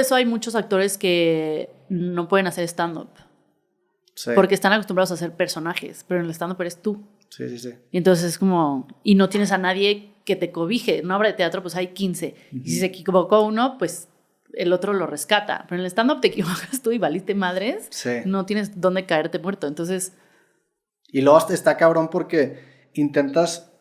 eso hay muchos actores que no pueden hacer stand-up. Sí. Porque están acostumbrados a hacer personajes, pero en el stand-up eres tú. Sí, sí, sí. Y entonces es como... Y no tienes a nadie que te cobije. En una obra de teatro pues hay 15. Y si se equivocó uno, pues el otro lo rescata. Pero en el stand-up te equivocas tú y valiste madres. Sí. No tienes dónde caerte muerto. Entonces... Y luego está cabrón porque intentas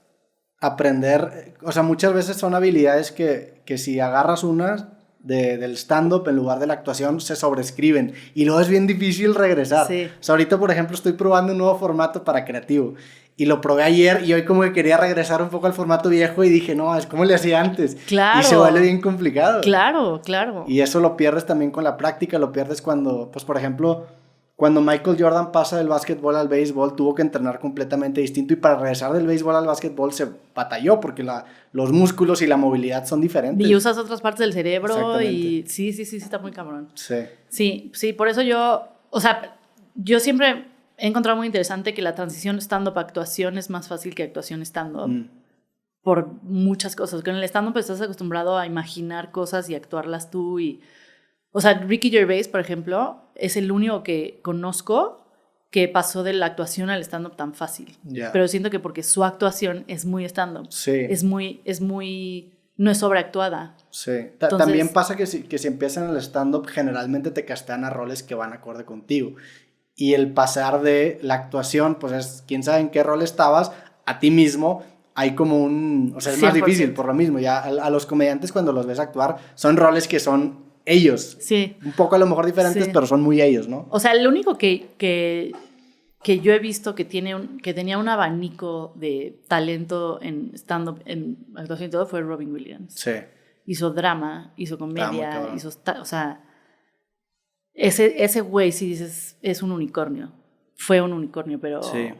aprender... O sea, muchas veces son habilidades que si agarras unas del stand-up en lugar de la actuación se sobrescriben. Y luego es bien difícil regresar. Sí. O sea, ahorita, por ejemplo, estoy probando un nuevo formato para creativo. Y lo probé ayer y hoy como que quería regresar un poco al formato viejo y dije, no, es como le hacía antes. Claro. Y se vuelve bien complicado. Claro, claro. Y eso lo pierdes también con la práctica, lo pierdes cuando, pues por ejemplo, cuando Michael Jordan pasa del básquetbol al béisbol, tuvo que entrenar completamente distinto y para regresar del béisbol al básquetbol se batalló porque los músculos y la movilidad son diferentes. Y usas otras partes del cerebro Exactamente. y sí, está muy cabrón. Sí. Sí, por eso yo siempre he encontrado muy interesante que la transición stand-up a actuación es más fácil que actuación stand-up. Por muchas cosas. Con el stand-up estás acostumbrado a imaginar cosas y actuarlas tú. O sea, Ricky Gervais, por ejemplo, es el único que conozco que pasó de la actuación al stand-up tan fácil. Yeah. Pero siento que porque su actuación es muy stand-up. Sí. Es muy... No es sobreactuada. Sí. Entonces, también pasa que si empiezas en el stand-up, generalmente te castean a roles que van acorde contigo. Y el pasar de la actuación, pues es, quién sabe en qué rol estabas, a ti mismo, hay como o sea, es más 100%. difícil por lo mismo. Ya a los comediantes cuando los ves actuar, son roles que son ellos. Sí. Un poco a lo mejor diferentes, Sí. pero son muy ellos, ¿no? O sea, el único que yo he visto que tenía un abanico de talento en stand-up, en actuación y todo, fue Robin Williams. Sí. Hizo drama, hizo comedia, Drama, o sea, ese güey, si dices, es un unicornio. Fue un unicornio, pero... Sí.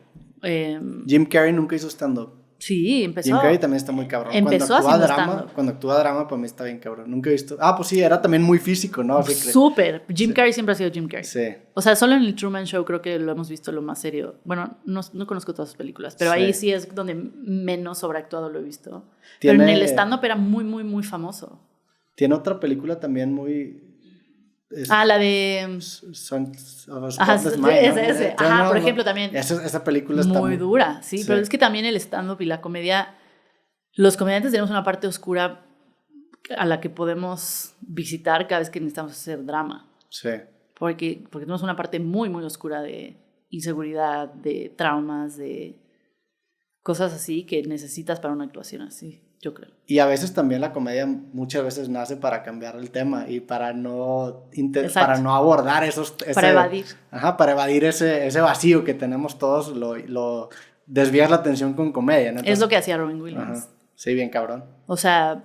Jim Carrey nunca hizo stand-up. Sí, empezó. Jim Carrey también está muy cabrón. Empezó Cuando actúa drama, para mí está bien cabrón. Nunca he visto... Ah, pues sí, era también muy físico, ¿no? Súper. Jim Carrey siempre ha sido Jim Carrey. Sí. O sea, solo en el Truman Show creo que lo hemos visto lo más serio. Bueno, no conozco todas sus películas, pero ahí sí es donde menos sobreactuado lo he visto. Pero en el stand-up era muy, muy, muy famoso. Tiene otra película también muy... la de... por ejemplo, también. Esa película muy está muy dura, sí, pero es que también el stand-up y la comedia, los comediantes tenemos una parte oscura a la que podemos visitar cada vez que necesitamos hacer drama. Sí. Porque tenemos una parte muy, muy oscura de inseguridad, de traumas, de cosas así que necesitas para una actuación así, yo creo. Y a veces también la comedia muchas veces nace para cambiar el tema y para no abordar para evadir. Ajá, para evadir ese vacío que tenemos todos, lo desvías la atención con comedia, ¿no? Entonces, es lo que hacía Robin Williams. Ajá. Sí, bien cabrón. O sea,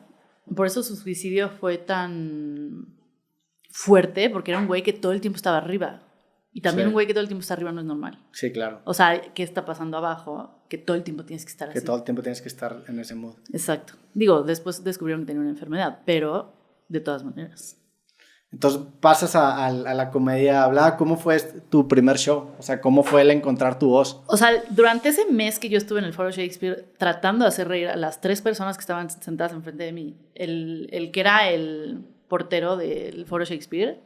por eso su suicidio fue tan fuerte, porque era un güey que todo el tiempo estaba arriba. Y también un güey que todo el tiempo está arriba no es normal. Sí, claro. O sea, ¿qué está pasando abajo? Que todo el tiempo tienes que estar así. Que todo el tiempo tienes que estar en ese mood. Exacto. Digo, después descubrieron que tenía una enfermedad, pero de todas maneras. Entonces pasas a la comedia hablada. ¿Cómo fue tu primer show? O sea, ¿cómo fue el encontrar tu voz? O sea, durante ese mes que yo estuve en el Foro Shakespeare tratando de hacer reír a las 3 personas que estaban sentadas enfrente de mí, el que era el portero del Foro Shakespeare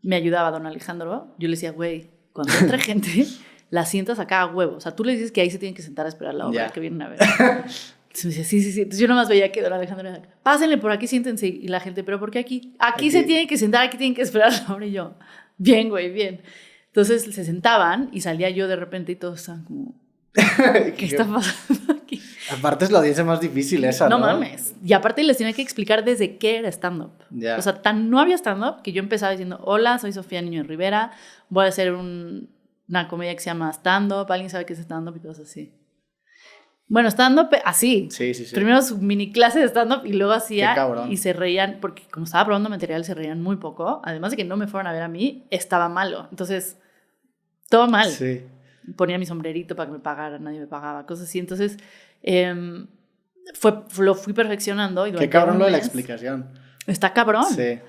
me ayudaba, don Alejandro. Yo le decía, güey, cuando entra gente, la sientas acá a huevo. O sea, tú le dices que ahí se tienen que sentar a esperar la obra que vienen a ver. Entonces me decía, sí. Entonces yo nomás veía que don Alejandro me decía, pásenle por aquí, siéntense. Y la gente, ¿pero por qué aquí? Aquí se tienen que sentar, aquí tienen que esperar la obra. Y yo, bien, güey, bien. Entonces se sentaban y salía yo de repente y todos estaban como, ¿qué está pasando aquí? Aparte es la audiencia más difícil esa, ¿no? No mames. Y aparte les tenía que explicar desde qué era stand-up. Yeah. O sea, no había stand-up que yo empezaba diciendo, hola, soy Sofía Niño de Rivera, voy a hacer una comedia que se llama stand-up, ¿alguien sabe qué es stand-up? Y todo así. Bueno, stand-up así. Sí. Primero su mini clase de stand-up y luego hacía. Qué cabrón. Y se reían, porque como estaba probando material se reían muy poco. Además de que no me fueron a ver a mí, estaba malo. Entonces, todo mal. Sí. Ponía mi sombrerito para que me pagaran, nadie me pagaba, cosas así. Entonces, lo fui perfeccionando. Y qué cabrón lo de la explicación. Está cabrón. Sí.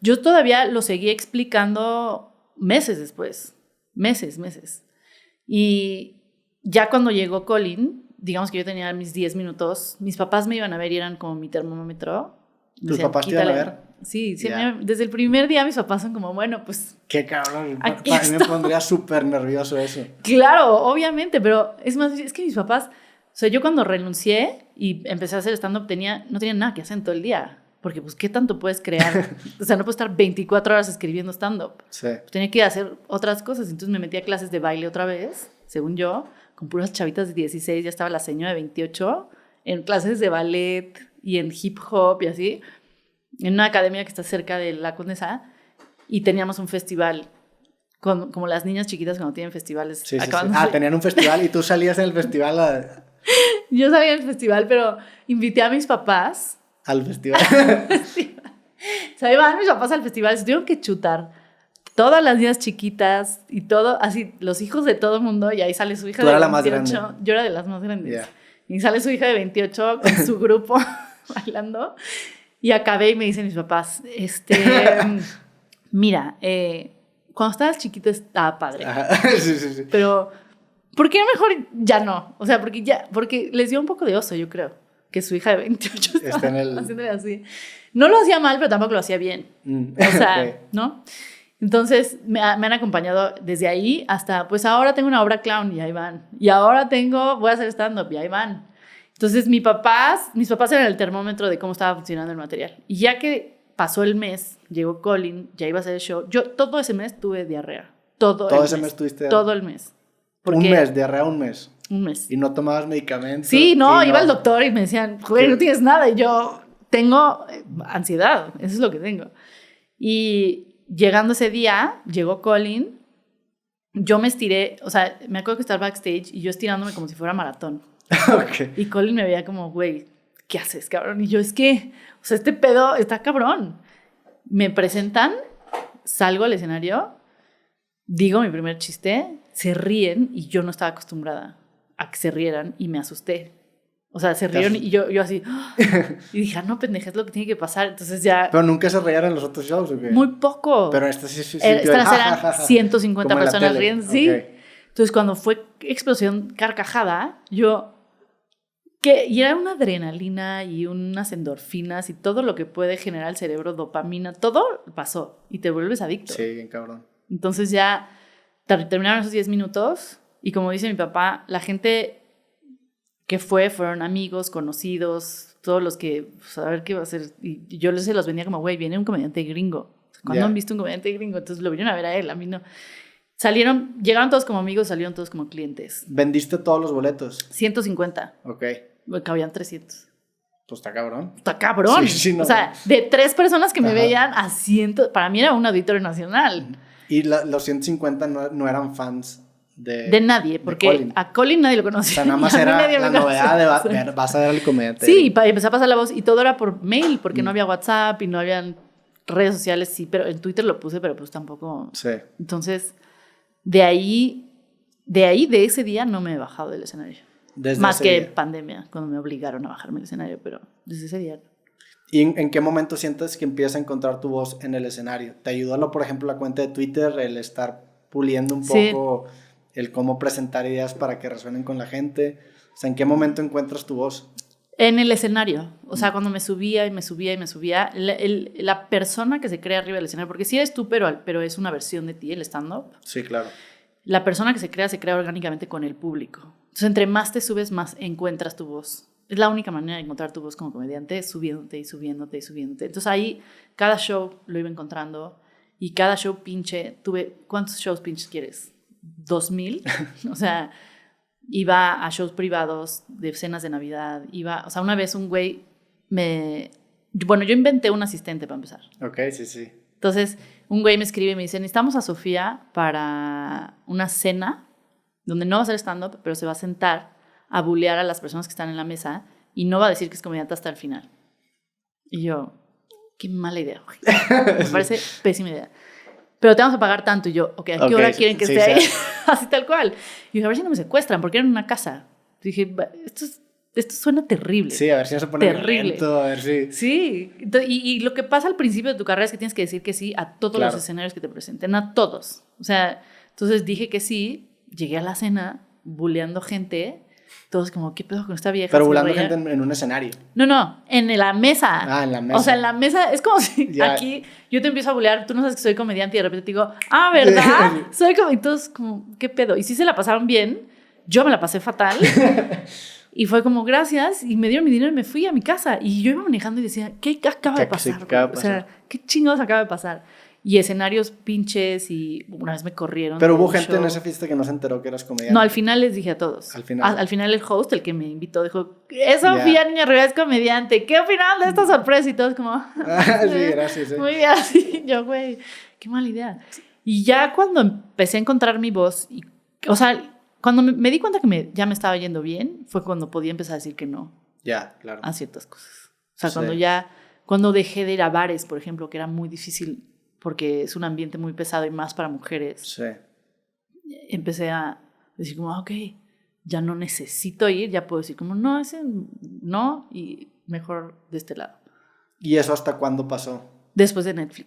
Yo todavía lo seguí explicando meses después. Meses. Y ya cuando llegó Colin, digamos que yo tenía mis 10 minutos, mis papás me iban a ver y eran como mi termómetro. ¿Tus papás te iban a ver? Sí, Ya. desde el primer día mis papás son como, bueno, pues Qué cabrón. aquí Para mí me está. pondría súper nervioso eso. Claro, obviamente, pero es más, es que mis papás, o sea, yo cuando renuncié y empecé a hacer stand-up no tenía nada que hacer en todo el día, porque pues, ¿qué tanto puedes crear? O sea, no puedo estar 24 horas escribiendo stand-up. Sí. Pues, tenía que ir a hacer otras cosas, entonces me metí a clases de baile otra vez, según yo, con puras chavitas de 16, ya estaba la señora de 28, en clases de ballet y en hip hop y así, en una academia que está cerca de la Condesa, y teníamos un festival como las niñas chiquitas cuando tienen festivales. Sí, sí, sí. Tenían un festival y tú salías en el festival Yo sabía el festival, pero invité a mis papás. al festival. O sea, iban mis papás al festival, se tuvieron que chutar todas las niñas chiquitas y todo, así, los hijos de todo el mundo, y ahí sale su hija Tú de eras 28. la más grande. Yo era de las más grandes. Yeah. Y sale su hija de 28 con su grupo bailando. Y acabé y me dicen mis papás, mira, cuando estabas chiquito estaba padre. Ajá. Sí, sí, sí. Pero, ¿por qué mejor ya no? O sea, porque les dio un poco de oso, yo creo, que su hija de 28 estaba Está en el... haciéndole así. No lo hacía mal, pero tampoco lo hacía bien. O sea, Ok. ¿no? Entonces, me han acompañado desde ahí hasta, pues ahora tengo una obra clown y ahí van. Y ahora voy a hacer stand-up y ahí van. Entonces, mis papás eran el termómetro de cómo estaba funcionando el material. Y ya que pasó el mes, llegó Colin, ya iba a hacer el show. Yo todo ese mes tuve diarrea. Todo ese mes tuviste... Todo el mes. Un mes, diarrea un mes. Un mes. Y no tomabas medicamentos. Sí, no, y iba al doctor y me decían, güey, no tienes nada. Y yo tengo ansiedad, eso es lo que tengo. Y llegando ese día, llegó Colin, yo me estiré, o sea, me acuerdo que estaba backstage y yo estirándome como si fuera maratón. Ok. Y Colin me veía como, güey, ¿qué haces, cabrón? Y yo, es que, o sea, este pedo está cabrón. Me presentan, salgo al escenario, digo mi primer chiste, se ríen y yo no estaba acostumbrada a que se rieran y me asusté. O sea, se rieron y yo así, y dije, no, pendeja, es lo que tiene que pasar. Entonces ya... Pero nunca se reían en los otros shows, ¿o qué? Muy poco. Pero este sí. Estas eran 150 Como en la personas tele. riendo, sí. Ok. Entonces, cuando fue explosión carcajada, y era una adrenalina y unas endorfinas y todo lo que puede generar el cerebro, dopamina, todo pasó y te vuelves adicto. Sí, bien cabrón. Entonces ya terminaron esos 10 minutos y como dice mi papá, la gente que fueron amigos, conocidos, todos los que, pues, a ver qué va a hacer. Y yo se los vendía como, güey, viene un comediante gringo. ¿Cuándo han visto un comediante gringo? Entonces lo vinieron a ver a él, a mí no. Llegaron todos como amigos, salieron todos como clientes. ¿Vendiste todos los boletos? 150. Ok. Cabían 300. Pues está cabrón. Está cabrón. Sí, no. O sea, de 3 personas que me Ajá. veían a 100, para mí era un auditorio nacional. Y los 150 no eran fans De nadie, porque Colin. a Colin nadie lo O conocía. sea, nada más y a mí era nadie la me novedad conocía. de vas a ver al comediante. Sí, y empezó a pasar la voz y todo era por mail, porque no había WhatsApp y no habían redes sociales, sí, pero en Twitter lo puse, pero pues tampoco. Sí. Entonces, de ese día no me he bajado del escenario. Desde Más ese que día. pandemia, cuando me obligaron a bajarme del escenario, pero desde ese día. ¿Y en qué momento sientes que empiezas a encontrar tu voz en el escenario? ¿Te ayudó, por ejemplo, la cuenta de Twitter, el estar puliendo un Sí. poco el cómo presentar ideas para que resuenen con la gente? O sea, ¿en qué momento encuentras tu voz? En el escenario, o sea, cuando me subía y me subía y me subía, la persona que se crea arriba del escenario, porque sí eres tú, pero es una versión de ti, el stand-up. Sí, claro. La persona que se crea orgánicamente con el público. Entonces, entre más te subes, más encuentras tu voz. Es la única manera de encontrar tu voz como comediante, subiéndote y subiéndote y subiéndote. Entonces ahí, cada show lo iba encontrando y cada show pinche, ¿cuántos shows pinches quieres? 2,000. O sea, iba a shows privados de cenas de Navidad. O sea, una vez un güey yo inventé un asistente para empezar. Ok, sí. Entonces, un güey me escribe y me dice, necesitamos a Sofía para una cena donde no va a hacer stand-up, pero se va a sentar a bulear a las personas que están en la mesa y no va a decir que es comediante hasta el final. Y yo, qué mala idea, güey. Me parece pésima idea. Pero te vamos a pagar tanto. Y yo, ok, ¿a qué hora quieren que esté ahí? Así tal cual. Y dije, a ver si no me secuestran, porque era en una casa. Dije, esto suena terrible. Sí, a ver si no se pone terrible. violento, a ver si... Sí, y lo que pasa al principio de tu carrera es que tienes que decir que sí a todos los escenarios que te presenten, a todos. O sea, entonces dije que sí, llegué a la cena buleando gente todos como, ¿qué pedo con esta vieja? Pero Se burlando reía. gente en un escenario. No, en la mesa. Ah, en la mesa. O sea, en la mesa es como si Ya. aquí yo te empiezo a bulear, tú no sabes que soy comediante y de repente te digo, ah, ¿verdad? Soy comediante. Y todos como, ¿qué pedo? Y sí se la pasaron bien, yo me la pasé fatal. Y fue como, gracias, y me dieron mi dinero y me fui a mi casa. Y yo iba manejando y decía, ¿qué acaba de pasar? acaba de O sea, ¿qué chingados acaba de pasar? Y escenarios pinches y una vez me corrieron. Pero hubo del gente en show. esa fiesta que no se enteró que eras comediante. No, al final les dije a todos. Al final. Al final el host, el que me invitó, dijo, es Sofía Ya. Niño Rivera, es comediante. ¿Qué opinan de esta sorpresa? Y todos como... Ah, sí, gracias. Muy bien, así. Yo, güey, qué mala idea. Y ya cuando empecé a encontrar mi voz, o sea, cuando me di cuenta que ya me estaba yendo bien, fue cuando podía empezar a decir que no Ya, claro. a ciertas cosas. O sea, Sí. cuando dejé de ir a bares, por ejemplo, que era muy difícil porque es un ambiente muy pesado y más para mujeres, Sí. empecé a decir como, ok, ya no necesito ir, ya puedo decir como, no, ese no, y mejor de este lado. ¿Y eso hasta cuándo pasó? Después de Netflix.